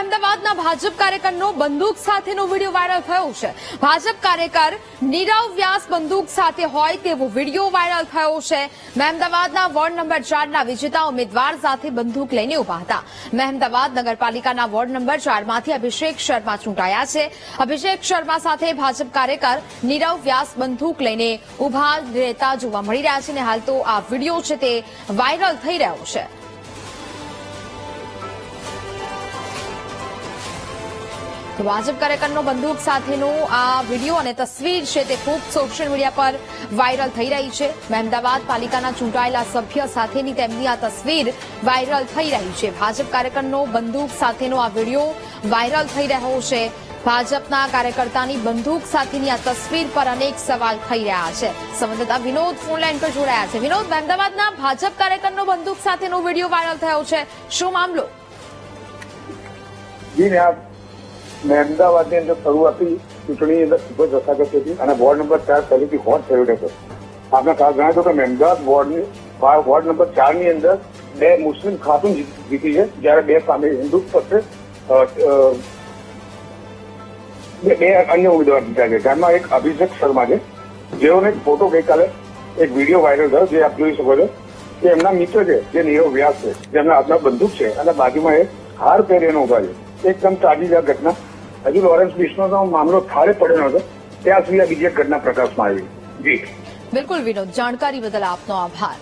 અમદાવાદના ભાજપ કાર્યકરનો બંદૂક સાથેનો વિડીયો વાયરલ થયો છે। ભાજપ કાર્યકર નીરવ વ્યાસ બંદૂક સાથે હોય તેવો વિડીયો વાયરલ થયો છે। મહેમદાવાદના વોર્ડ નંબર 4ના વિજેતા ઉમેદવાર સાથે બંદૂક લઈને ઉભા હતા। મહેમદાવાદ નગરપાલિકાના વોર્ડ નંબર 4માંથી અભિષેક શર્મા ચૂંટાયા છે। અભિષેક શર્મા સાથે ભાજપ કાર્યકર નીરવ વ્યાસ બંદૂક લઈને ઉભા રહેતા જોવા મળી રહ્યા છે અને હાલ તો આ વિડીયો છે તે વાયરલ થઈ રહ્યો છે। તો ભાજપ કાર્યકરનો બંદૂક સાથેનો આ વિડીયો અને તસવીર છે તે ખૂબ સોશિયલ મીડિયા પર વાયરલ થઈ રહી છે। મહેમદાવાદ પાલિકાના ચૂંટાયેલા સભ્ય સાથેની તેમની આ તસવીર વાયરલ થઈ રહી છે। ભાજપ કાર્યકરનો બંદૂક સાથેનો આ વિડીયો વાયરલ થઈ રહ્યો છે। ભાજપના કાર્યકર્તાની બંદૂક સાથેની આ તસવીર પર અનેક સવાલ થઈ રહ્યા છે। સંવાદદાતા વિનોદ ફોનલાઈન પર જોડાયા છે। વિનોદ, મહેમદાવાદના ભાજપ કાર્યકરનો બંદૂક સાથેનો વિડીયો વાયરલ થયો છે, શું મામલો? મહેમદાવાદની અંદર શરૂઆતી ચૂંટણીની અંદર ખૂબ જ રસાકસ હતી અને વોર્ડ નંબર 4 ફરીથી હોટ થયો હતો। આપણે ખાસ જણાવ્યું કે મહેમદાવાદ વોર્ડ નંબર 4ની અંદર 2 મુસ્લિમ ખાતુન જીતી છે, જ્યારે 2 સામે હિન્દુ પક્ષે 2 અન્ય ઉમેદવાર જીત્યા છે। જેમાં એક અભિષેક શર્મા છે, જેઓને એક ફોટો ગઈકાલે એક વિડીયો વાયરલ થયો, જે આપ જોઈ શકો છો કે એમના મિત્ર છે જે નીરવ વ્યાસ છે, જેમના હાથમાં બંદૂક છે અને બાજુમાં એક હાર પહેરીને ઉભા છે। એકદમ તાજી આ ઘટના, હજુ લોરેન્સ બિશ્નોનો મામલો થાળે પડ્યો હતો ત્યાં સુધી આ બીજી એક ઘટના પ્રકાશમાં આવી। જી બિલકુલ વિનોદ, જાણકારી બદલ આપનો આભાર।